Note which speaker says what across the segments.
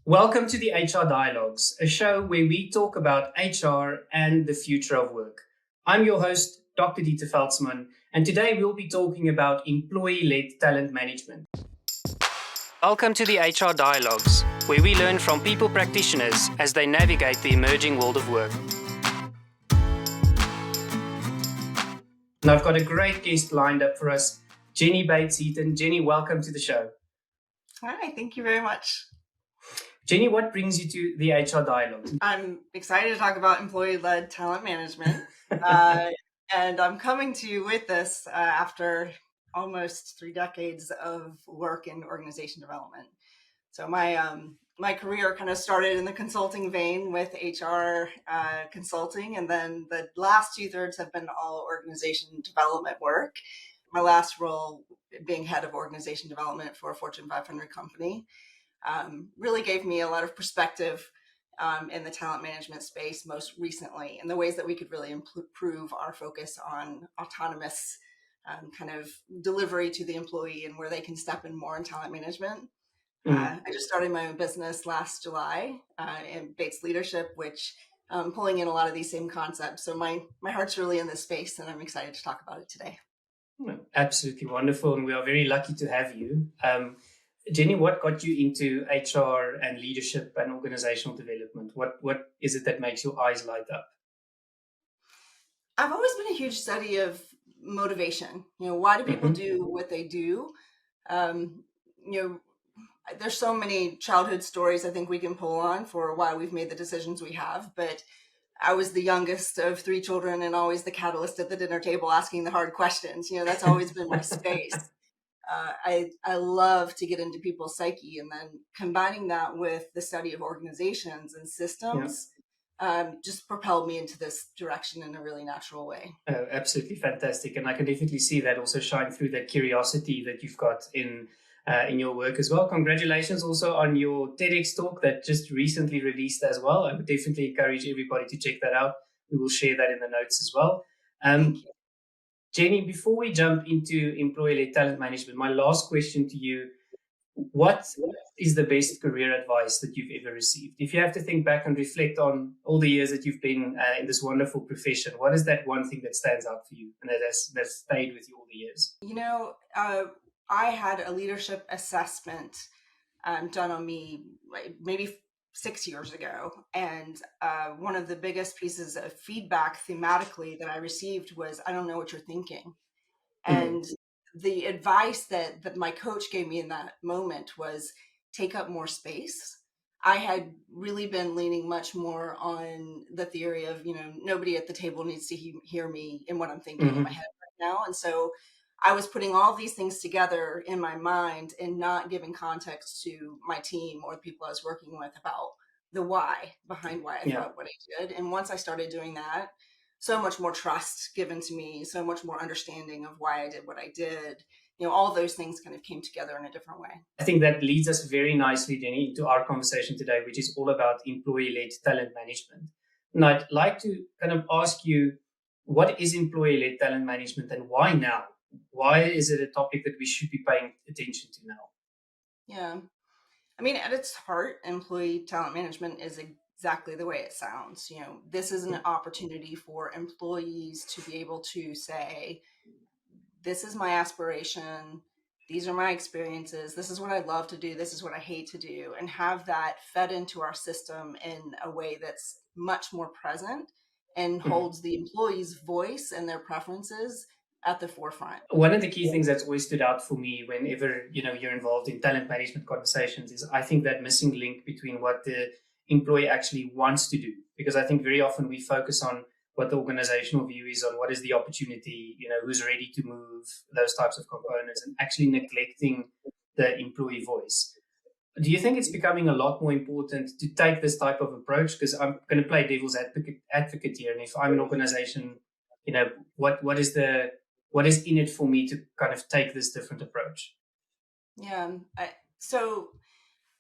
Speaker 1: Welcome to the HR Dialogues, a show where we talk about HR and the future of work. I'm your host, Dr. Veldsman, and today we'll be talking about employee-led talent management. Welcome to the HR Dialogues, where we learn from people practitioners as they navigate the emerging world of work. And I've got a great guest lined up for us, Jenny Bates Heaton. Jenny, welcome to the show.
Speaker 2: Hi, thank you very much.
Speaker 1: Jenny, what brings you to the HR Dialogue?
Speaker 2: I'm excited to talk about employee-led talent management. And I'm coming to you with this after almost 3 decades of work in organization development. So my career kind of started in the consulting vein with HR consulting, and then the last 2/3 have been all organization development work. My last role being head of organization development for a Fortune 500 company. Really gave me a lot of perspective in the talent management space most recently, and the ways that we could really improve our focus on autonomous kind of delivery to the employee and where they can step in more in talent management. I just started my own business last July in Bates Leadership, which pulling in a lot of these same concepts. So my heart's really in this space, and I'm excited to talk about it today.
Speaker 1: Absolutely wonderful, and we are very lucky to have you. Jenny, what got you into HR and leadership and organizational development? What is it that makes your eyes light up?
Speaker 2: I've always been a huge study of motivation. Why do people do what they do? There's so many childhood stories I think we can pull on for why we've made the decisions we have, but I was the youngest of 3 children and always the catalyst at the dinner table asking the hard questions. That's always been my space. I love to get into people's psyche, and then combining that with the study of organizations and systems just propelled me into this direction in a really natural way.
Speaker 1: Absolutely fantastic. And I can definitely see that also shine through that curiosity that you've got in your work as well. Congratulations also on your TEDx talk that just recently released as well. I would definitely encourage everybody to check that out. We will share that in the notes as well. Jenny, before we jump into employee-led talent management, my last question to you, what is the best career advice that you've ever received? If you have to think back and reflect on all the years that you've been in this wonderful profession, what is that one thing that stands out for you and that's stayed with you all the years?
Speaker 2: I had a leadership assessment done on me maybe 6 years ago. And one of the biggest pieces of feedback thematically that I received was, I don't know what you're thinking. And the advice that my coach gave me in that moment was take up more space. I had really been leaning much more on the theory of, nobody at the table needs to hear me in what I'm thinking in my head right now. And so I was putting all these things together in my mind and not giving context to my team or the people I was working with about the why behind why I thought what I did. And once I started doing that, so much more trust given to me, so much more understanding of why I did what I did. All those things kind of came together in a different way.
Speaker 1: I think that leads us very nicely, Jenny, into our conversation today, which is all about employee-led talent management. And I'd like to kind of ask you, what is employee-led talent management and why now? Why is it a topic that we should be paying attention to now?
Speaker 2: Yeah. At its heart, employee talent management is exactly the way it sounds. This is an opportunity for employees to be able to say, this is my aspiration, these are my experiences, this is what I love to do, this is what I hate to do, and have that fed into our system in a way that's much more present and holds the employee's voice and their preferences at the forefront.
Speaker 1: One of the key things that's always stood out for me whenever you're involved in talent management conversations is I think that missing link between what the employee actually wants to do, because I think very often we focus on what the organizational view is on what is the opportunity, who's ready to move, those types of components, and actually neglecting the employee voice. Do you think it's becoming a lot more important to take this type of approach? Because I'm going to play devil's advocate here, and if I'm an organization, what is in it for me to kind of take this different approach?
Speaker 2: Yeah. So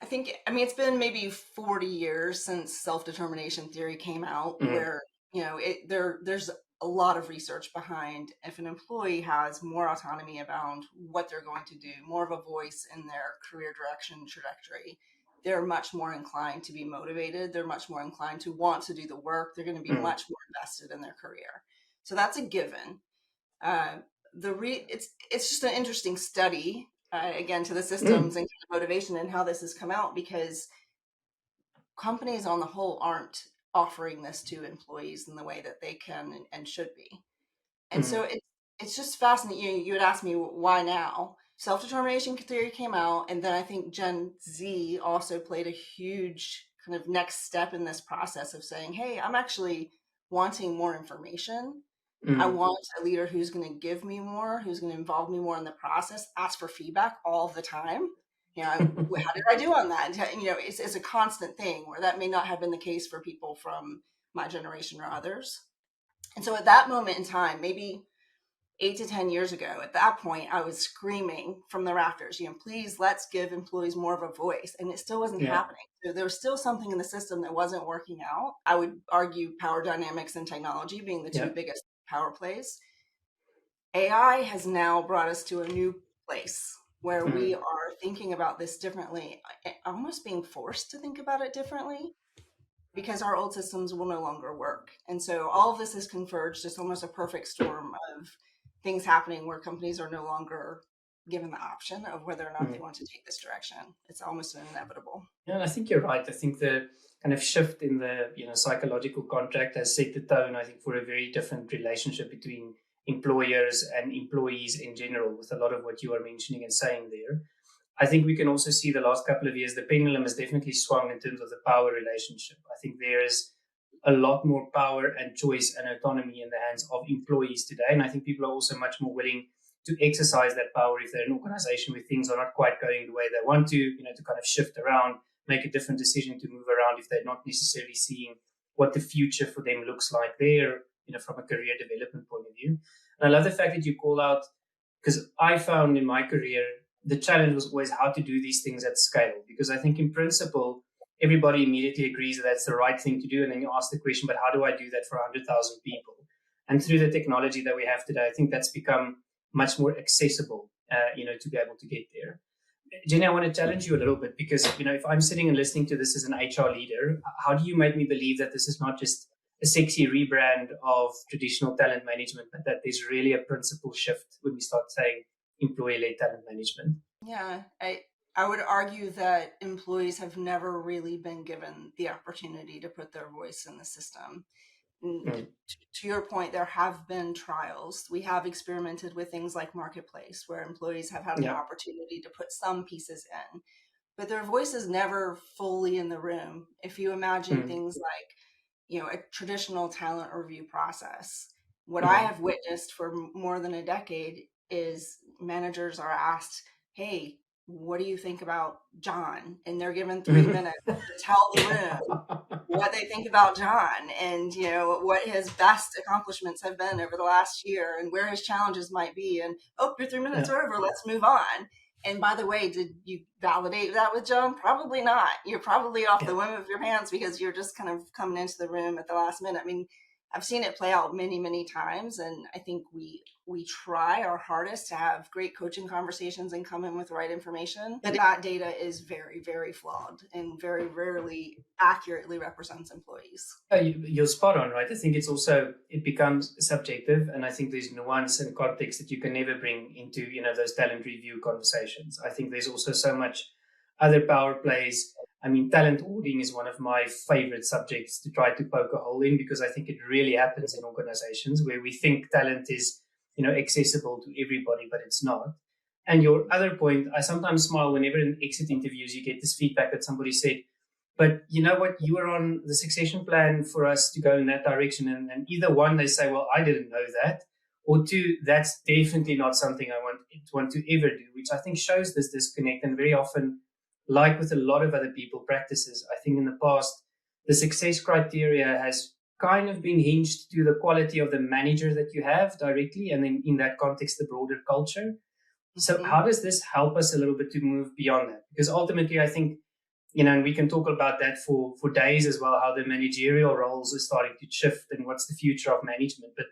Speaker 2: I think, it's been maybe 40 years since self-determination theory came out, where, there's a lot of research behind if an employee has more autonomy about what they're going to do, more of a voice in their career direction trajectory, they're much more inclined to be motivated. They're much more inclined to want to do the work. They're going to be much more invested in their career. So that's a given. It's just an interesting study, again, to the systems and motivation and how this has come out, because companies on the whole aren't offering this to employees in the way that they can and should be. And so it's just fascinating. You had asked me why now. Self-determination theory came out, and then I think Gen Z also played a huge kind of next step in this process of saying, hey, I'm actually wanting more information. I want a leader who's going to give me more, who's going to involve me more in the process, ask for feedback all the time. How did I do on that? It's a constant thing, where that may not have been the case for people from my generation or others. And so at that moment in time, maybe 8 to 10 years ago, at that point, I was screaming from the rafters, please, let's give employees more of a voice. And it still wasn't happening. So there was still something in the system that wasn't working out. I would argue power dynamics and technology being the two biggest power plays. AI has now brought us to a new place where we are thinking about this differently, almost being forced to think about it differently, because our old systems will no longer work. And so all of this has converged. It's almost a perfect storm of things happening where companies are no longer given the option of whether or not they want to take this direction. It's almost inevitable.
Speaker 1: Yeah, and I think you're right. I think the kind of shift in the psychological contract has set the tone, I think, for a very different relationship between employers and employees in general, with a lot of what you are mentioning and saying there. I think we can also see the last couple of years, the pendulum has definitely swung in terms of the power relationship. I think there is a lot more power and choice and autonomy in the hands of employees today. And I think people are also much more willing to exercise that power if they're in an organization where things are not quite going the way they want to kind of shift around, make a different decision to move around if they're not necessarily seeing what the future for them looks like there, from a career development point of view. And I love the fact that you call out, because I found in my career, the challenge was always how to do these things at scale, because I think in principle, everybody immediately agrees that that's the right thing to do. And then you ask the question, but how do I do that for 100,000 people? And through the technology that we have today, I think that's become much more accessible, to be able to get there. Jenny, I want to challenge you a little bit, because, if I'm sitting and listening to this as an HR leader, how do you make me believe that this is not just a sexy rebrand of traditional talent management, but that there's really a principle shift when we start saying employee-led talent management?
Speaker 2: Yeah, I would argue that employees have never really been given the opportunity to put their voice in the system. To your point, there have been trials. We have experimented with things like Marketplace, where employees have had an opportunity to put some pieces in, but their voice is never fully in the room. If you imagine things like, a traditional talent review process, what I have witnessed for more than a decade is managers are asked, hey, what do you think about John? And they're given 3 minutes to tell the room what they think about John, and what his best accomplishments have been over the last year, and where his challenges might be. And your 3 minutes are over, let's move on. And by the way, did you validate that with John? Probably not. You're probably off the whim of your pants, because you're just kind of coming into the room at the last minute. I mean, I've seen it play out many, many times, and I think we try our hardest to have great coaching conversations and come in with the right information. But that data is very, very flawed and very rarely accurately represents employees.
Speaker 1: You're spot on, right? I think it becomes subjective, and I think there's nuance and context that you can never bring into, those talent review conversations. I think there's also so much other power plays. I mean, talent auditing is one of my favorite subjects to try to poke a hole in, because I think it really happens in organizations where we think talent is, accessible to everybody, but it's not. And your other point, I sometimes smile whenever in exit interviews you get this feedback that somebody said, but you know what, you were on the succession plan for us to go in that direction. And either one, they say, well, I didn't know that. Or two, that's definitely not something I want to ever do, which I think shows this disconnect. And very often, like with a lot of other people practices, I think in the past, the success criteria has kind of been hinged to the quality of the manager that you have directly, and then in that context, the broader culture. So how does this help us a little bit to move beyond that? Because ultimately, I think, and we can talk about that for days as well, how the managerial roles are starting to shift and what's the future of management. But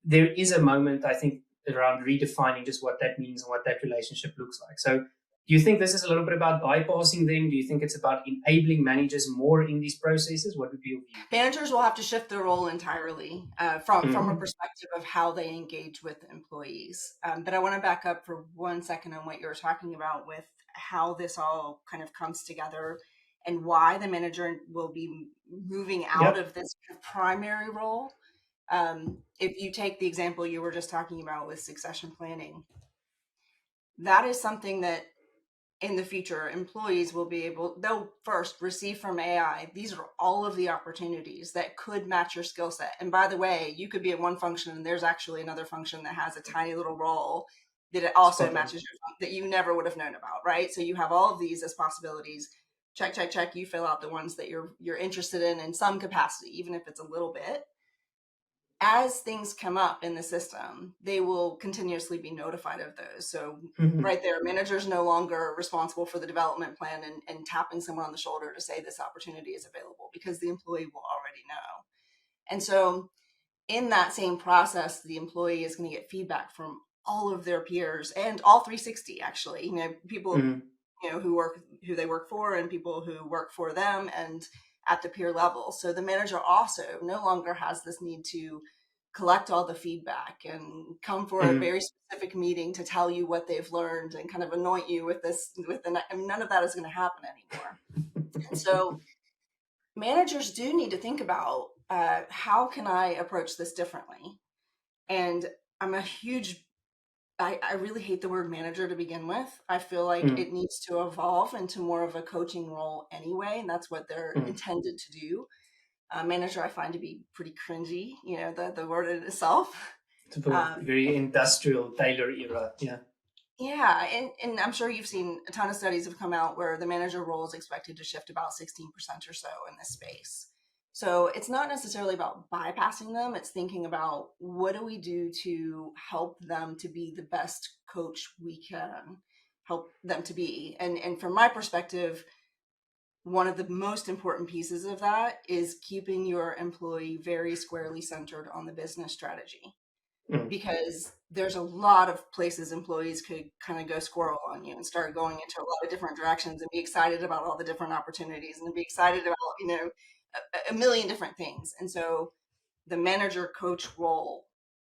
Speaker 1: there is a moment, I think, around redefining just what that means and what that relationship looks like. So Do you think this is a little bit about bypassing them? Do you think it's about enabling managers more in these processes? What would be your view?
Speaker 2: Managers will have to shift their role entirely from a perspective of how they engage with employees. But I want to back up for 1 second on what you were talking about with how this all kind of comes together and why the manager will be moving out of this primary role. If you take the example you were just talking about with succession planning, that is something that in the future, employees will be they'll first receive from AI. These are all of the opportunities that could match your skill set. And by the way, you could be in one function and there's actually another function that has a tiny little role that it also matches that you never would have known about, right? So you have all of these as possibilities. Check, check, check. You fill out the ones that you're interested in some capacity, even if it's a little bit. As things come up in the system, they will continuously be notified of those. So right there, managers no longer responsible for the development plan and tapping someone on the shoulder to say this opportunity is available because the employee will already know. And so in that same process, the employee is going to get feedback from all of their peers and all 360, actually, people, who they work for and people who work for them and at the peer level. So the manager also no longer has this need to collect all the feedback and come for a very specific meeting to tell you what they've learned and kind of anoint you with this, none of that is going to happen anymore. And so managers do need to think about how can I approach this differently? And I'm I really hate the word manager to begin with. I feel like it needs to evolve into more of a coaching role anyway, and that's what they're intended to do. Manager, I find to be pretty cringy, the word in itself.
Speaker 1: It's a very industrial Taylor era,
Speaker 2: Yeah, and I'm sure you've seen a ton of studies have come out where the manager role is expected to shift about 16% or so in this space. So it's not necessarily about bypassing them. It's thinking about what do we do to help them to be the best coach we can help them to be. And from my perspective, one of the most important pieces of that is keeping your employee very squarely centered on the business strategy. Because there's a lot of places employees could kind of go squirrel on you and start going into a lot of different directions and be excited about all the different opportunities and be excited about, a million different things. And so the manager coach role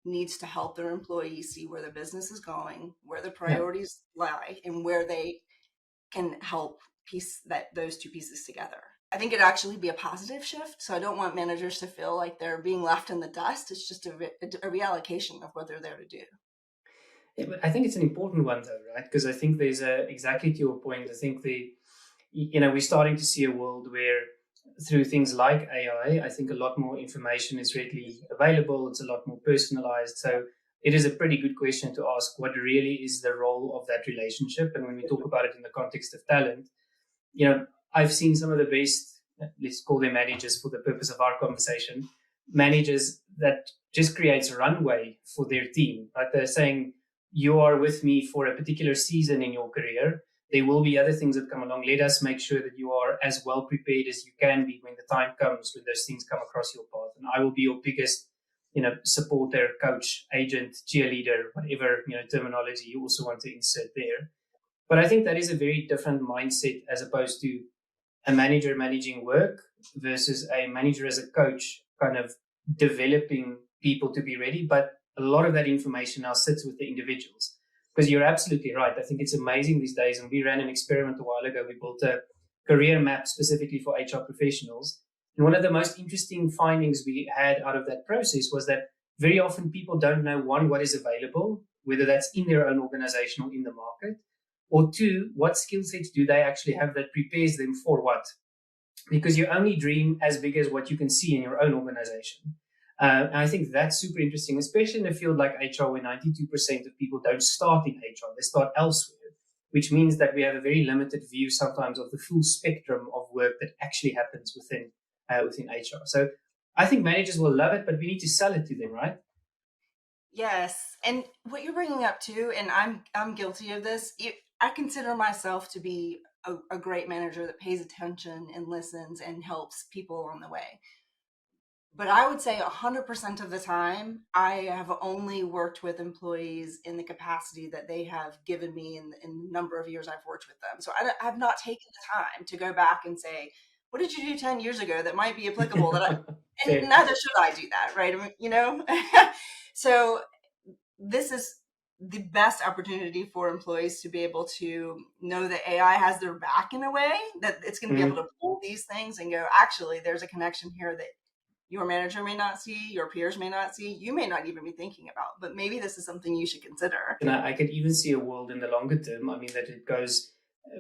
Speaker 2: needs to help their employees see where the business is going, where the priorities lie, and where they can help piece those two pieces together. I think it'd actually be a positive shift. So I don't want managers to feel like they're being left in the dust. It's just a reallocation of what they're there to do.
Speaker 1: Yeah, but I think it's an important one though, right? Because I think there's exactly to your point. I think we're starting to see a world where through things like AI, I think a lot more information is readily available. It's a lot more personalized. So it is a pretty good question to ask what really is the role of that relationship. And when we talk about it in the context of talent, I've seen some of the best, let's call them managers for the purpose of our conversation, managers that just creates runway for their team. Right? They're saying, you are with me for a particular season in your career. There will be other things that come along. Let us make sure that you are as well prepared as you can be when the time comes, when those things come across your path. And I will be your biggest, supporter, coach, agent, cheerleader, whatever, terminology you also want to insert there. But I think that is a very different mindset as opposed to a manager managing work versus a manager as a coach kind of developing people to be ready. But a lot of that information now sits with the individuals. Because you're absolutely right. I think it's amazing these days. And we ran an experiment a while ago. We built a career map specifically for HR professionals. And one of the most interesting findings we had out of that process was that very often people don't know, one, what is available, whether that's in their own organization or in the market, or two, what skill sets do they actually have that prepares them for what? Because you only dream as big as what you can see in your own organization. And I think that's super interesting, especially in a field like HR, where 92% of people don't start in HR, they start elsewhere, which means that we have a very limited view sometimes of the full spectrum of work that actually happens within HR. So I think managers will love it, but we need to sell it to them, right?
Speaker 2: Yes. And what you're bringing up too, and I'm guilty of this, I consider myself to be a great manager that pays attention and listens and helps people along the way. But I would say 100% of the time, I have only worked with employees in the capacity that they have given me in the number of years I've worked with them. So I've not taken the time to go back and say, what did you do 10 years ago that might be applicable? And
Speaker 1: Fair.
Speaker 2: neither should I do that, right? I mean, so this is the best opportunity for employees to be able to know that AI has their back in a way, that it's going to be able to pull these things and go, actually, there's a connection here that your manager may not see, your peers may not see, you may not even be thinking about, but maybe this is something you should consider.
Speaker 1: And I could even see a world in the longer term. I mean, that it goes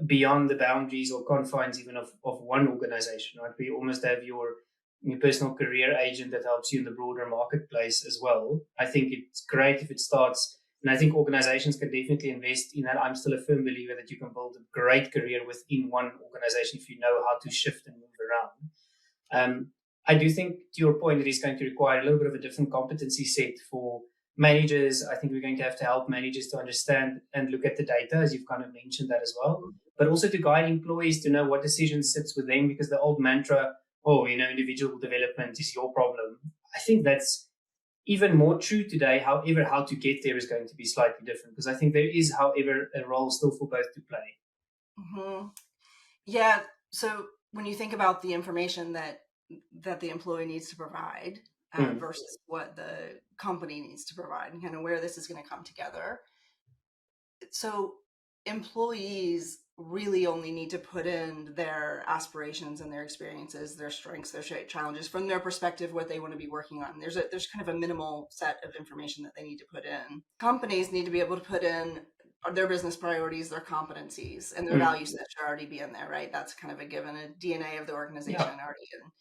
Speaker 1: beyond the boundaries or confines even of one organization, right? We almost have your personal career agent that helps you in the broader marketplace as well. I think it's great if it starts, and I think organizations can definitely invest in that. I'm still a firm believer that you can build a great career within one organization if you know how to shift and move around. I do think, to your point, it is going to require a little bit of a different competency set for managers. I think we're going to have to help managers to understand and look at the data, as you've kind of mentioned that as well, but also to guide employees to know what decision sits with them, because the old mantra, individual development is your problem. I think that's even more true today. However, how to get there is going to be slightly different, because I think there is, however, a role still for both to play.
Speaker 2: Mm-hmm. Yeah. So when you think about the information that the employee needs to provide versus what the company needs to provide, and kind of where this is going to come together. So employees really only need to put in their aspirations and their experiences, their strengths, their challenges from their perspective, what they want to be working on. There's kind of a minimal set of information that they need to put in. Companies need to be able to put in their business priorities, their competencies, and their values that should already be in there, right? That's kind of a given, a DNA of the organization already in.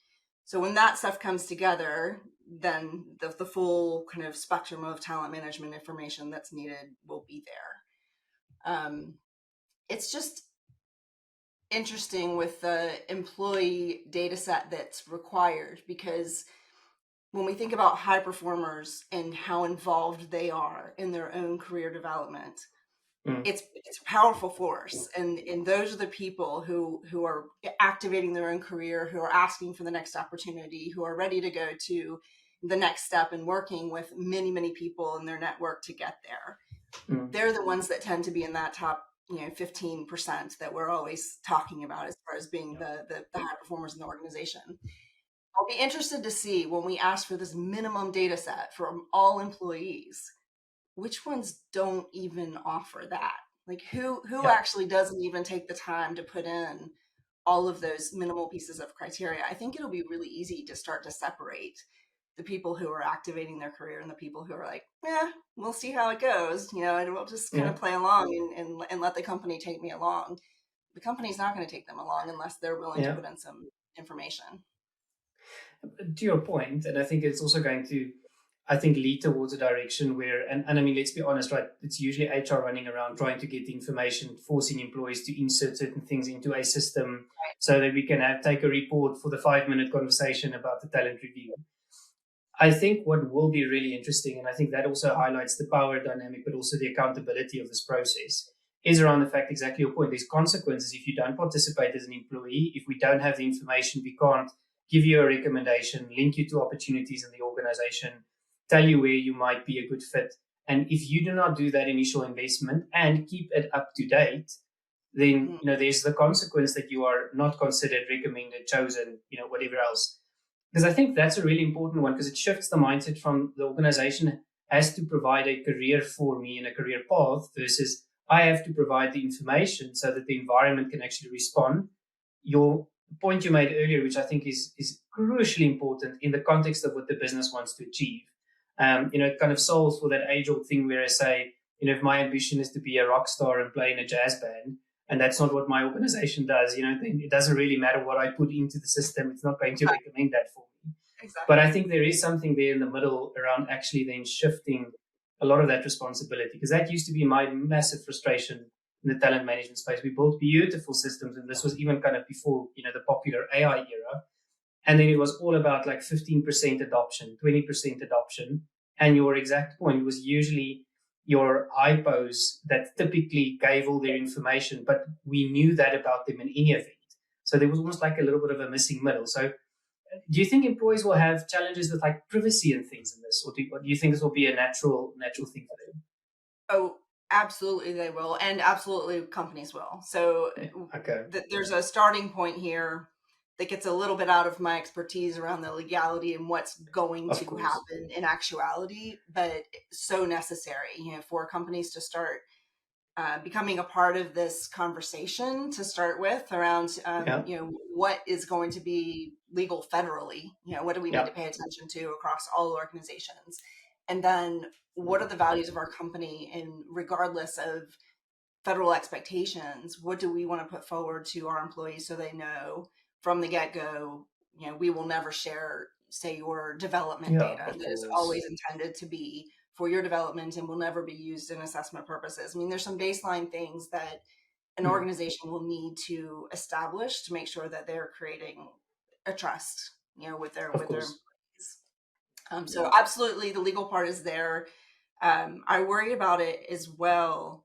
Speaker 2: So when that stuff comes together, then the full kind of spectrum of talent management information that's needed will be there. It's just interesting with the employee data set that's required, because when we think about high performers and how involved they are in their own career development, it's a powerful force, and those are the people who are activating their own career, who are asking for the next opportunity, who are ready to go to the next step and working with many people in their network to get there. They're the ones that tend to be in that top 15% that we're always talking about as far as being the high performers in the organization. I'll be interested to see, when we ask for this minimum data set from all employees, which ones don't even offer that? Like who actually doesn't even take the time to put in all of those minimal pieces of criteria? I think it'll be really easy to start to separate the people who are activating their career and the people who are like, we'll see how it goes, and we'll just kind of play along and let the company take me along. The company's not going to take them along unless they're willing to put in some information.
Speaker 1: To your point, and I think it's also going to, lead towards a direction where, and I mean, let's be honest, right? It's usually HR running around trying to get the information, forcing employees to insert certain things into a system so that we can take a report for the 5-minute conversation about the talent review. I think what will be really interesting, and I think that also highlights the power dynamic, but also the accountability of this process, is around the fact, exactly your point. There's consequences if you don't participate as an employee. If we don't have the information, we can't give you a recommendation, link you to opportunities in the organization, tell you where you might be a good fit. And if you do not do that initial investment and keep it up to date, then there's the consequence that you are not considered, recommended, chosen, whatever else. Because I think that's a really important one, because it shifts the mindset from the organization has to provide a career for me and a career path versus I have to provide the information so that the environment can actually respond. Your point you made earlier, which I think is crucially important in the context of what the business wants to achieve. It kind of solves for that age-old thing where I say, if my ambition is to be a rock star and play in a jazz band, and that's not what my organization does, then it doesn't really matter what I put into the system. It's not going to recommend that for me.
Speaker 2: Exactly.
Speaker 1: But I think there is something there in the middle around actually then shifting a lot of that responsibility, because that used to be my massive frustration in the talent management space. We built beautiful systems, and this was even kind of before, the popular AI era. And then it was all about like 15% adoption, 20% adoption. And your exact point was usually your hypos that typically gave all their information, but we knew that about them in any event. So there was almost like a little bit of a missing middle. So do you think employees will have challenges with like privacy and things in this, or do you think this will be a natural thing for them?
Speaker 2: Oh, absolutely they will, and absolutely companies will. So
Speaker 1: Okay.
Speaker 2: there's a starting point here that gets a little bit out of my expertise around the legality and what's going
Speaker 1: Of
Speaker 2: to
Speaker 1: course.
Speaker 2: happen in actuality, but so necessary, for companies to start becoming a part of this conversation to start with around,
Speaker 1: Yeah.
Speaker 2: what is going to be legal federally, what do we need
Speaker 1: Yeah.
Speaker 2: to pay attention to across all organizations, and then what are the values of our company, and regardless of federal expectations, what do we want to put forward to our employees so they know from the get-go, we will never share, say, your development
Speaker 1: Yeah.
Speaker 2: data
Speaker 1: Of
Speaker 2: that is
Speaker 1: course.
Speaker 2: always intended to be for your development and will never be used in assessment purposes. I mean, there's some baseline things that an
Speaker 1: Mm,
Speaker 2: organization will need to establish to make sure that they're creating a trust,
Speaker 1: of
Speaker 2: with their
Speaker 1: course.
Speaker 2: employees. So absolutely, the legal part is there. I worry about it as well,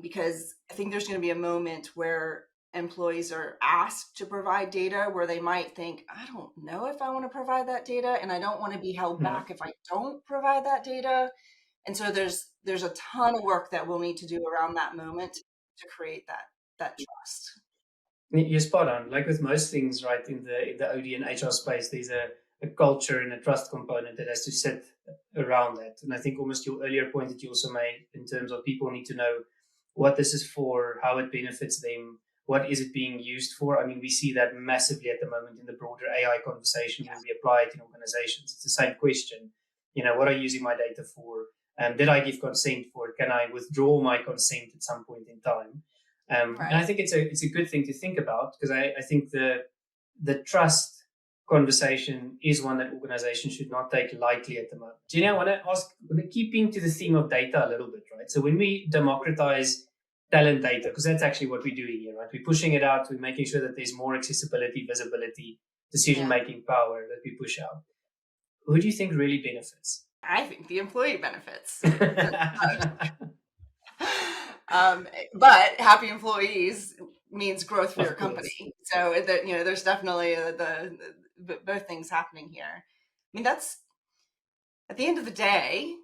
Speaker 2: because I think there's going to be a moment where employees are asked to provide data where they might think, I don't know if I want to provide that data, and I don't want to be held
Speaker 1: No.
Speaker 2: back if I don't provide that data. And so there's a ton of work that we'll need to do around that moment to create that trust.
Speaker 1: You're spot on. Like with most things, right, in the OD and HR space, there's a culture and a trust component that has to sit around that. And I think almost your earlier point that you also made in terms of people need to know what this is for, how it benefits them, what is it being used for. I mean, we see that massively at the moment in the broader AI conversation when we apply it in organizations. It's the same question. What are you using my data for? Did I give consent for it? Can I withdraw my consent at some point in time? And I
Speaker 2: Right.
Speaker 1: think it's a good thing to think about, because I think the trust conversation is one that organizations should not take lightly at the moment. Jenny, I want to keeping to the theme of data a little bit, right? So when we democratize talent data, because that's actually what we're doing here, right? We're pushing it out, we're making sure that there's more accessibility, visibility, decision
Speaker 2: Yeah.
Speaker 1: making power that we push out. Who do you think really benefits?
Speaker 2: I think the employee benefits. But happy employees means growth for your
Speaker 1: Of course.
Speaker 2: company. So there's definitely both things happening here. I mean, that's at the end of the day,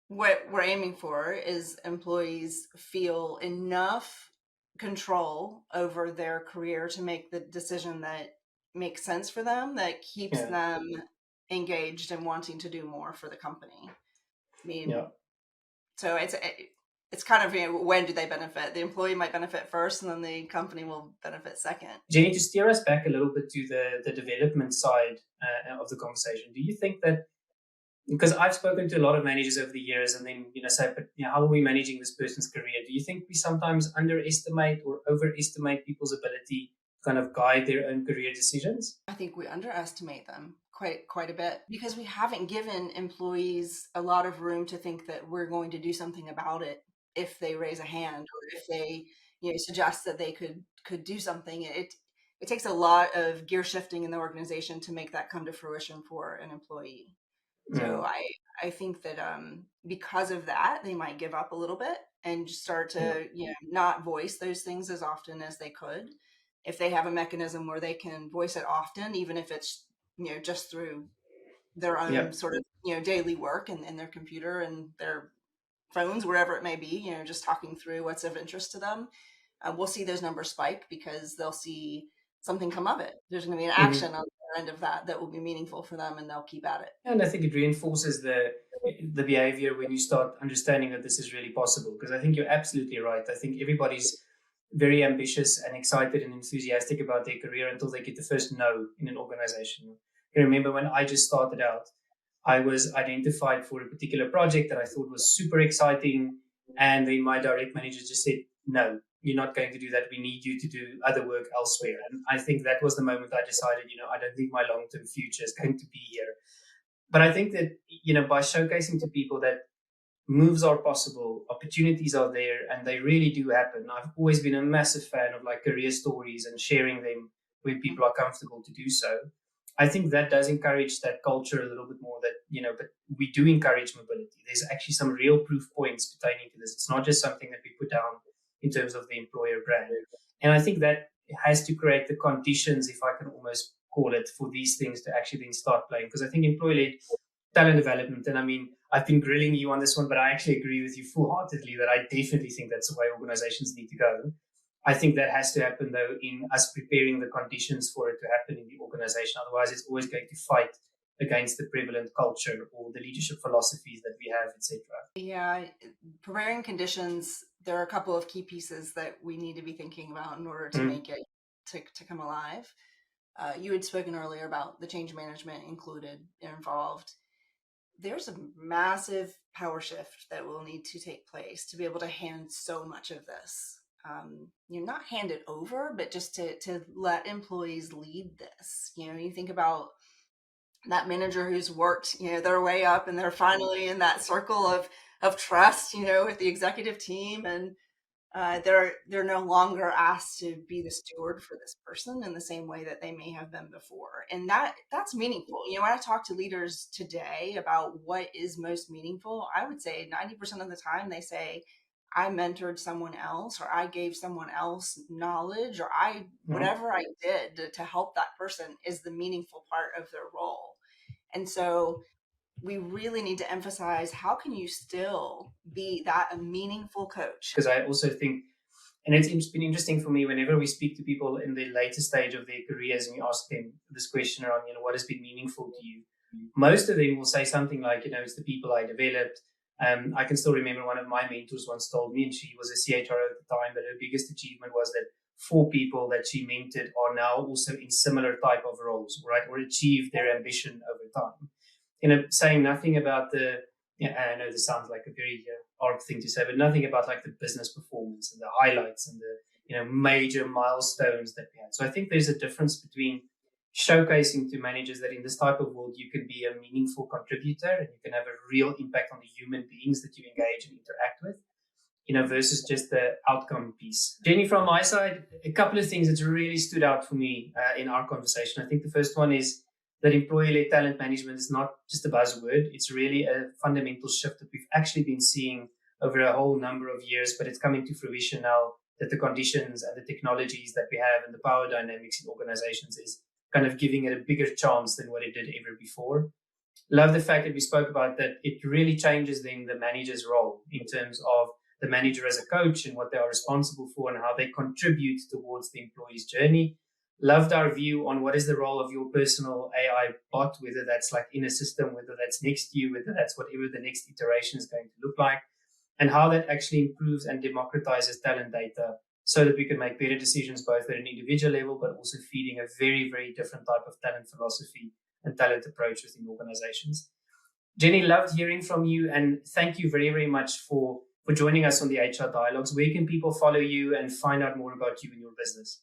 Speaker 2: what we're aiming for is employees feel enough control over their career to make the decision that makes sense for them, that keeps
Speaker 1: Yeah.
Speaker 2: them engaged and wanting to do more for the company. I
Speaker 1: Yeah.
Speaker 2: mean, so it's kind of, when do they benefit? The employee might benefit first, and then the company will benefit second.
Speaker 1: Jenny, to steer us back a little bit to the development side of the conversation, do you think that, because I've spoken to a lot of managers over the years, and then say, but how are we managing this person's career? Do you think we sometimes underestimate or overestimate people's ability to kind of guide their own career decisions?
Speaker 2: I think we underestimate them quite a bit, because we haven't given employees a lot of room to think that we're going to do something about it if they raise a hand, or if they suggest that they could do something. It takes a lot of gear shifting in the organization to make that come to fruition for an employee. So
Speaker 1: Mm,
Speaker 2: I think that, because of that, they might give up a little bit and just start
Speaker 1: yeah.
Speaker 2: to not voice those things as often as they could. If they have a mechanism where they can voice it often, even if it's just through their
Speaker 1: Yeah.
Speaker 2: own sort of daily work and their computer and their phones, wherever it may be, just talking through what's of interest to them, we'll see those numbers spike, because they'll see something come of it. There's going to be an
Speaker 1: Mm-hmm.
Speaker 2: action on the end of that will be meaningful for them, and they'll keep at it.
Speaker 1: And I think it reinforces the behavior when you start understanding that this is really possible. Because I think you're absolutely right. I think everybody's very ambitious and excited and enthusiastic about their career until they get the first no in an organization. I remember when I just started out, I was identified for a particular project that I thought was super exciting. And then my direct manager just said, no, you're not going to do that. We need you to do other work elsewhere. And I think that was the moment I decided, I don't think my long term future is going to be here. But I think that, by showcasing to people that moves are possible, opportunities are there, and they really do happen. I've always been a massive fan of like career stories and sharing them when people are comfortable to do so. I think that does encourage that culture a little bit more, that, but we do encourage mobility. There's actually some real proof points pertaining to this. It's not just something that we put down in terms of the employer brand. And I think that has to create the conditions, if I can almost call it, for these things to actually then start playing. Because I think employee-led talent development, and I mean, I've been grilling you on this one, but I actually agree with you full-heartedly that I definitely think that's the way organizations need to go. I think that has to happen, though, in us preparing the conditions for it to happen in the organization. Otherwise, it's always going to fight against the prevalent culture or the leadership philosophies that we have, etc.
Speaker 2: Yeah, preparing conditions, there are a couple of key pieces that we need to be thinking about in order to make it to come alive. You had spoken earlier about the change management included and involved. There's a massive power shift that will need to take place to be able to hand so much of this. You're not hand it over, but just to let employees lead this. You think about that manager who's worked, their way up, and they're finally in that circle of trust, with the executive team, and they're no longer asked to be the steward for this person in the same way that they may have been before. And that's meaningful. When I talk to leaders today about what is most meaningful, I would say 90% of the time they say, I mentored someone else, or I gave someone else knowledge, or whatever I did to help that person is the meaningful part of their role. And so we really need to emphasize, how can you still be that meaningful coach?
Speaker 1: Because I also think, and it's been interesting for me whenever we speak to people in the later stage of their careers and we ask them this question around, what has been meaningful to you? Most of them will say something like, it's the people I developed. I can still remember one of my mentors once told me, and she was a CHRO at the time, that her biggest achievement was that 4 people that she mentored are now also in similar type of roles, right, or achieved their ambition over time. Saying nothing about I know this sounds like a very odd thing to say, but nothing about like the business performance and the highlights and the major milestones that we had. So I think there's a difference between showcasing to managers that in this type of world you can be a meaningful contributor and you can have a real impact on the human beings that you engage and interact with, versus just the outcome piece. Jenny, from my side, a couple of things that's really stood out for me in our conversation. I think the first one is that employee-led talent management is not just a buzzword. It's really a fundamental shift that we've actually been seeing over a whole number of years, but it's coming to fruition now that the conditions and the technologies that we have and the power dynamics in organizations is kind of giving it a bigger chance than what it did ever before. Love the fact that we spoke about that. It really changes then the manager's role in terms of the manager as a coach and what they are responsible for and how they contribute towards the employee's journey. Loved our view on what is the role of your personal AI bot, whether that's like in a system, whether that's next to you, whether that's whatever the next iteration is going to look like, and how that actually improves and democratizes talent data so that we can make better decisions both at an individual level, but also feeding a very, very different type of talent philosophy and talent approach within organizations. Jenny, loved hearing from you, and thank you very, very much for joining us on the HR Dialogues. Where can people follow you and find out more about you and your business?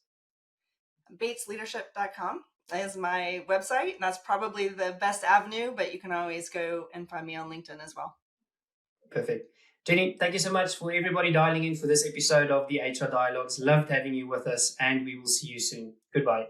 Speaker 2: BatesLeadership.com is my website. That's probably the best avenue, but you can always go and find me on LinkedIn as well.
Speaker 1: Perfect. Jenny, thank you so much for everybody dialing in for this episode of the HR Dialogues. Loved having you with us, and we will see you soon. Goodbye.